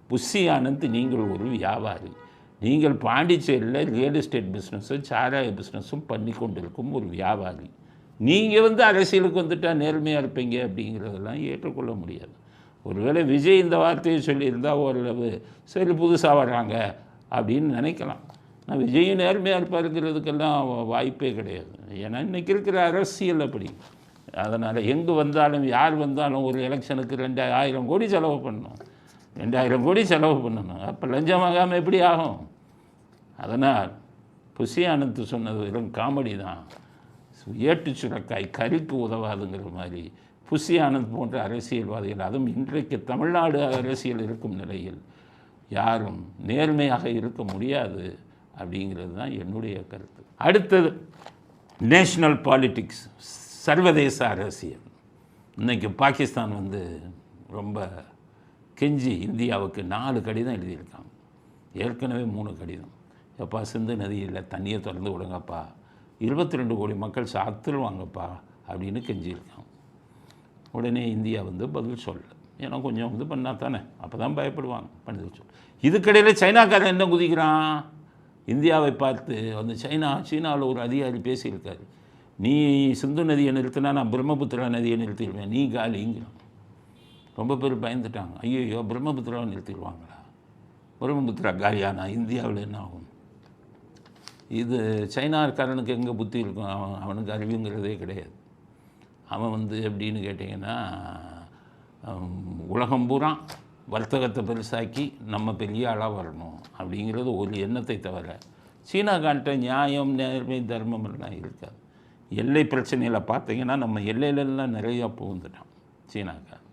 Speaker 1: புஷி ஆனந்த் நீங்கள் ஒரு வியாபாரி. நீங்கள் பாண்டிச்சேரியில் ரியல் எஸ்டேட் பிஸ்னஸும் சாராய பிஸ்னஸும் பண்ணி கொண்டிருக்கும் ஒரு வியாபாரி. நீங்கள் அரசியலுக்கு வந்துட்டால் நேர்மையாக இருப்பீங்க அப்படிங்கிறதெல்லாம் ஏற்றுக்கொள்ள முடியாது. ஒருவேளை விஜய் இந்த வார்த்தையை சொல்லியிருந்தால் ஓரளவு சரி புதுசாக வர்றாங்க அப்படின்னு நினைக்கலாம். நான் விஜய் நேர்மையாக இருப்பாருங்கிறதுக்கெல்லாம் வாய்ப்பே கிடையாது. ஏன்னா இன்றைக்கி இருக்கிற அரசியல் அப்படி. அதனால் எங்கே வந்தாலும் யார் வந்தாலும் ஒரு எலெக்ஷனுக்கு 2000 கோடி செலவு பண்ணணும், 2000 கோடி செலவு பண்ணணும். அப்போ லஞ்சமாகாமல் எப்படி ஆகும்? அதனால் புஷி ஆனந்த் சொன்னது வெறும் காமெடி தான். ஏட்டு சுரக்காய் கறிக்கு உதவாதுங்கிற மாதிரி புஷி ஆனந்த் போன்ற அரசியல்வாதிகள், அதுவும் இன்றைக்கு தமிழ்நாடு அரசியல் இருக்கும் நிலையில் யாரும் நேர்மையாக இருக்க முடியாது அப்படிங்கிறது தான் என்னுடைய கருத்து. அடுத்தது நேஷ்னல் பாலிட்டிக்ஸ், சர்வதேச அரசியல். இன்றைக்கி பாகிஸ்தான் ரொம்ப கெஞ்சி இந்தியாவுக்கு 4 கடிதம் எழுதியிருக்காங்க. ஏற்கனவே 3 கடிதம். எப்பா சிந்து நதியில் தண்ணியை திறந்து விடுங்கப்பா, 22 கோடி மக்கள் சாத்துருவாங்கப்பா அப்படின்னு கெஞ்சியிருக்கான். உடனே இந்தியா வந்து பதில் சொல்ல, ஏன்னா கொஞ்சம் வந்து பண்ணால் தானே, அப்போ தான் பயப்படுவாங்க, பதில் சொல்ல. இதுக்கிடையில் சைனாக்காரன் என்ன குதிக்கிறான், இந்தியாவை பார்த்து அந்த சீனாவில் ஒரு அதிகாரி பேசியிருக்காரு, நீ சிந்து நதியை நிறுத்தினா நான் பிரம்மபுத்திரா நதியை நிறுத்திடுவேன், நீ காலிங்கிறான். ரொம்ப பேர் பயந்துட்டாங்க, ஐயோ பிரம்மபுத்திராவை நிறுத்திடுவாங்களா, பிரம்மபுத்திரா காலியானா இந்தியாவில் என்ன ஆகும். இது சைனாக்காரனுக்கு எங்கே புத்தி இருக்கும், அவனுக்கு அறிவுங்கிறதே கிடையாது. அவன் வந்து எப்படின்னு கேட்டிங்கன்னா, உலகம் பூரா வர்த்தகத்தை பெருசாக்கி நம்ம பெரிய ஆளாக வரணும் அப்படிங்கிறது ஒரு எண்ணத்தை தவிர சீனாக்கான்ட்ட நியாயம் நேர்மை தர்மம் எல்லாம் இருக்காது. எல்லை பிரச்சனையில் பார்த்தீங்கன்னா நம்ம எல்லையிலெல்லாம் நிறையா புகுந்துட்டான் சீனாக்காரன்.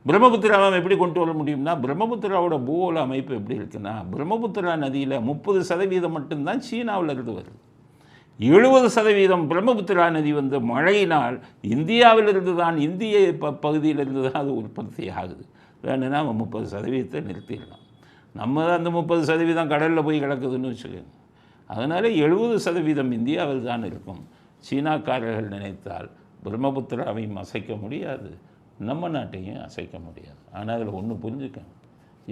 Speaker 1: பிரம்மபுத்திராவை எப்படி கொண்டு வர முடியும்னா, பிரம்மபுத்திராவோட பூகோள அமைப்பு எப்படி இருக்குன்னா, பிரம்மபுத்திரா நதியில் 30% மட்டும்தான் சீனாவில் இருந்து வருது. 70% பிரம்மபுத்திரா நதி வந்து மழையினால் இந்தியாவிலிருந்து தான், இந்திய பகுதியிலிருந்து தான் அது உற்பத்தி ஆகுது. வேணுன்னா நம்ம 30% நிறுத்திடலாம். நம்ம அந்த 30% கடலில் போய் கிடக்குதுன்னு வச்சுக்கோங்க. அதனால் 70% இந்தியாவில் தான் இருக்கும். சீனாக்காரர்கள் நினைத்தால் பிரம்மபுத்திராவையும் அசைக்க முடியாது, நம்ம நாட்டையும் அசைக்க முடியாது. ஆனால் அதில் ஒன்று புரிஞ்சுக்கணும்,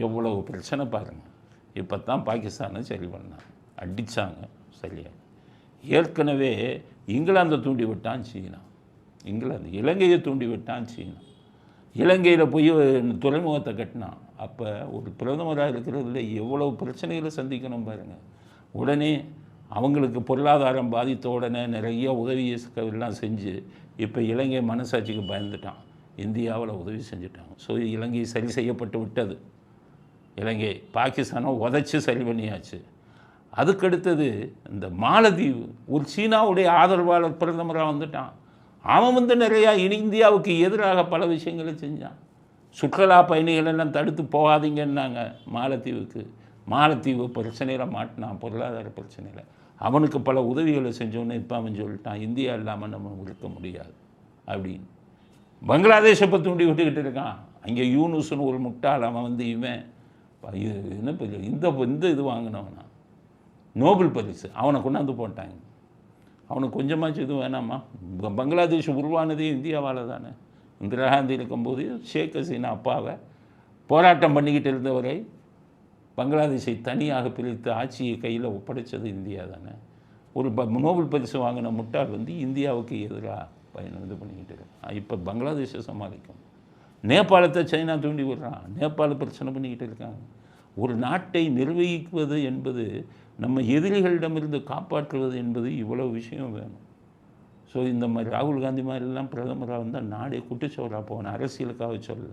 Speaker 1: எவ்வளவு பிரச்சனை பாருங்கள். இப்போ தான் பாகிஸ்தானை சரி பண்ணாங்க, அடித்தாங்க, சரியாக. ஏற்கனவே இங்கிலாந்தை தூண்டி விட்டான் சீனா, இங்கிலாந்து இலங்கையை தூண்டி விட்டான் சீனா. இலங்கையில் போய் துறைமுகத்தை கட்டினான். அப்போ ஒரு பிரதமராக இருக்கிறதுல எவ்வளவு பிரச்சனைகளை சந்திக்கணும் பாருங்கள். உடனே அவங்களுக்கு பொருளாதாரம் பாதித்த உடனே நிறைய உதவியெல்லாம் செஞ்சு இப்போ இலங்கை மனசாட்சிக்கு பயந்துட்டான், இந்தியாவில் உதவி செஞ்சுட்டாங்க. ஸோ இலங்கை சரி செய்யப்பட்டு விட்டது. இலங்கை பாகிஸ்தானை உதைச்சி சரி பண்ணியாச்சு. அதுக்கடுத்தது இந்த மாலத்தீவு, ஒரு சீனாவுடைய ஆதரவாளர் பிரதமராக வந்துட்டான். அவன் வந்து நிறையா இந்தியாவுக்கு எதிராக பல விஷயங்களை செஞ்சான். சுற்றுலா பயணிகளெல்லாம் தடுத்து போகாதீங்கன்னாங்க மாலத்தீவுக்கு. மாலத்தீவு பிரச்சனையில் மாட்டினான், பொருளாதார பிரச்சனையில். அவனுக்கு பல உதவிகளை செஞ்சோன்னு இப்போ அவன் சொல்லிட்டான், இந்தியா இல்லாமல் நம்ம இருக்க முடியாது அப்படின்னு. பங்களாதேஷை இப்போ தூண்டி விட்டுக்கிட்டு இருக்கான். அங்கே யூனுஸ்னு ஒரு முட்டாள், அவன் வந்து இவன் என்ன இந்த இது வாங்கினவனா நோபல் பரிசு, அவனை கொண்டாந்து போட்டாங்க. அவனுக்கு கொஞ்சமாச்சும் இது வேணாமா? பங்களாதேஷ் உருவானதே இந்தியாவால் தானே. இந்திரா காந்தி இருக்கும்போது ஷேக் ஹசீனா அப்பாவை போராட்டம் பண்ணிக்கிட்டு இருந்தவரை பங்களாதேஷை தனியாக பிரித்து ஆட்சியை கையில் ஒப்படைச்சது இந்தியா தானே. ஒரு நோபல் பரிசு வாங்கின முட்டாள் வந்து இந்தியாவுக்கு எதிராக இது பண்ணிக்கிட்டு இருக்கான். இப்போ பங்களாதேஷை சமாளிக்கும். நேபாளத்தை சைனா தூண்டி விடுறான், நேபாள பிரச்சனை பண்ணிக்கிட்டு இருக்காங்க. ஒரு நாட்டை நிர்வகிப்பது என்பது, நம்ம எதிரிகளிடமிருந்து காப்பாற்றுவது என்பது இவ்வளவு விஷயம் வேணும். ஸோ இந்த மாதிரி ராகுல் காந்தி மாதிரிலாம் பிரதமராக வந்தால் நாடே குட்டிச்சோராக போகணும், அரசியலுக்காக சொல்ல.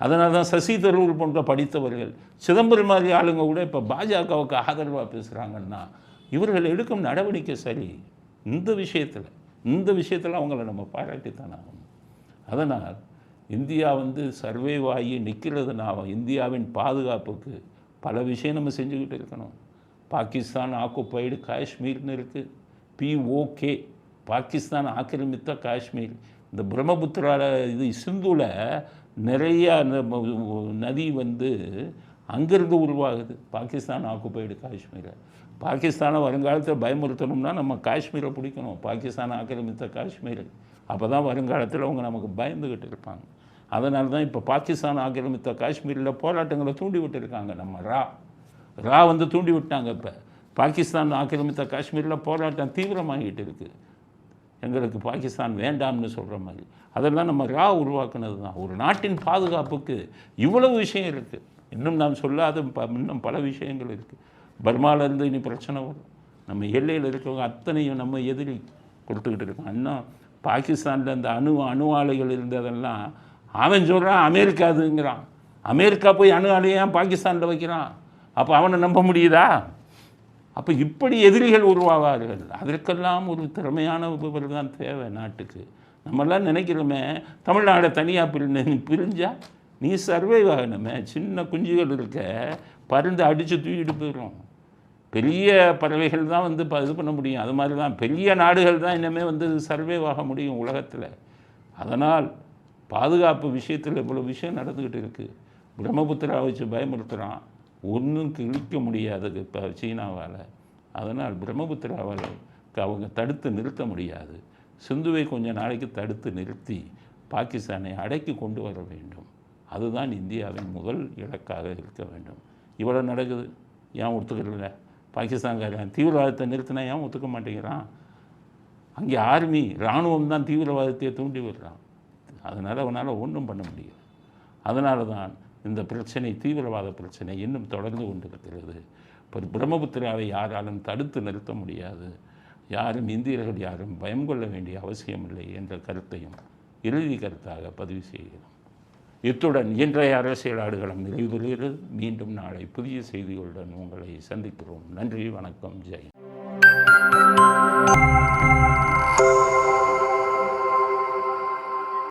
Speaker 1: அதனால தான் சசி தரூர் போன்ற படித்தவர்கள், சிதம்பரம் மாதிரி ஆளுங்க கூட இப்போ பாஜகவுக்கு ஆதரவாக பேசுகிறாங்கன்னா இவர்கள் எடுக்கும் நடவடிக்கை சரி. இந்த விஷயத்தில் அவங்கள நம்ம பாராட்டித்தான் ஆகணும். அதனால் இந்தியா வந்து சர்வைவ் ஆகி நிற்கிறதுனா இந்தியாவின் பாதுகாப்புக்கு பல விஷயம் நம்ம செஞ்சுக்கிட்டு இருக்கணும். பாகிஸ்தான் ஆக்குப்பைடு காஷ்மீர்னு இருக்குது, POK, பாகிஸ்தான் ஆக்கிரமித்த காஷ்மீர். இந்த பிரம்மபுத்திரா இது சிந்துவில் நிறைய நதி வந்து அங்கேருந்து உருவாகுது, பாகிஸ்தான் ஆக்குப்பைடு காஷ்மீரை. பாகிஸ்தானை வருங்காலத்தில் பயமுறுத்தணும்னா நம்ம காஷ்மீரை பிடிக்கணும், பாகிஸ்தான் ஆக்கிரமித்த காஷ்மீர். அப்போ தான் வருங்காலத்தில் அவங்க நமக்கு பயந்துக்கிட்டு இருப்பாங்க. அதனால தான் இப்போ பாகிஸ்தான் ஆக்கிரமித்த காஷ்மீரில் போராட்டங்களை தூண்டி விட்டுருக்காங்க. நம்ம ரா வந்து தூண்டி விட்டாங்க. இப்போ பாகிஸ்தான் ஆக்கிரமித்த காஷ்மீரில் போராட்டம் தீவிரமாகிட்டு இருக்குது. எங்களுக்கு பாகிஸ்தான் வேண்டாம்னு சொல்கிற மாதிரி. அதெல்லாம் நம்ம உருவாக்குனது தான். ஒரு நாட்டின் பாதுகாப்புக்கு இவ்வளவு விஷயம் இருக்குது. இன்னும் நாம் சொல்லாத இன்னும் பல விஷயங்கள் இருக்குது. பர்மாவிலேருந்து இனி பிரச்சனை வரும். நம்ம எல்லையில் இருக்கிறவங்க அத்தனையும் நம்ம எதிரி கொடுத்துக்கிட்டு இருக்கோம். இன்னும் பாகிஸ்தானில் இந்த அணு ஆலைகள் இருந்ததெல்லாம் அவன் சொல்கிறான் அமெரிக்காதுங்கிறான். அமெரிக்கா போய் அணு ஆலையை பாகிஸ்தானில் வைக்கிறான். அப்போ அவனை நம்ப முடியுதா? அப்போ இப்படி எதிரிகள் உருவாவார்கள். அதற்கெல்லாம் ஒரு திறமையான உபவர் தான் தேவை நாட்டுக்கு. நம்மெல்லாம் நினைக்கிறோமே தமிழ்நாடை தனியாக பிரிஞ்சால் நீ சர்வைவ் ஆகணுமே. சின்ன குஞ்சுகள் இருக்க பருந்து அடித்து தூக்கிட்டு போயிடும். பெரிய பறவைகள் தான் வந்து இது பண்ண முடியும். அது மாதிரி தான் பெரிய நாடுகள் தான் இனிமேல் வந்து சர்வைவ் ஆக முடியும் உலகத்தில். அதனால் பாதுகாப்பு விஷயத்தில் இவ்வளோ விஷயம் நடந்துக்கிட்டு இருக்குது. பிரம்மபுத்திரா வச்சு பயமுறுத்துகிறான், ஒன்றும் கிழிக்க முடியாது இப்போ சீனாவால். அதனால் பிரம்மபுத்திராவால் அவங்க தடுத்து நிறுத்த முடியாது. சிந்துவை கொஞ்ச நாளைக்கு தடுத்து நிறுத்தி பாகிஸ்தானை அடக்கி கொண்டு வர வேண்டும். அதுதான் இந்தியாவின் முதல் இலக்காக இருக்க வேண்டும். இவ்வளோ நடக்குது, ஏன் ஒத்துக்கல? பாகிஸ்தான்காரன் தீவிரவாதத்தை நிறுத்தினா ஏன் ஒத்துக்க மாட்டேங்கிறான்? அங்கே ஆர்மி இராணுவம் தான் தீவிரவாதத்தை தூண்டி விடுறான். அதனால் அவனால் ஒன்றும் பண்ண முடியல. அதனால தான் இந்த பிரச்சனை, தீவிரவாத பிரச்சனை இன்னும் தொடர்ந்து கொண்டிருக்கிறது. இப்போ பிரம்மபுத்திராவை யாராலும் தடுத்து நிறுத்த முடியாது. யாரும் இந்தியர்கள் யாரும் பயம் கொள்ள வேண்டிய அவசியமில்லை என்ற கருத்தையும் இறுதி கருத்தாக பதிவு செய்கிறோம். இத்துடன் இன்றைய அரசியல் ஆடுகளம் நிறைவு பெறுகிறது. மீண்டும் நாளை புதிய செய்திகளுடன் உங்களை சந்திக்கிறோம். நன்றி, வணக்கம், ஜெய்.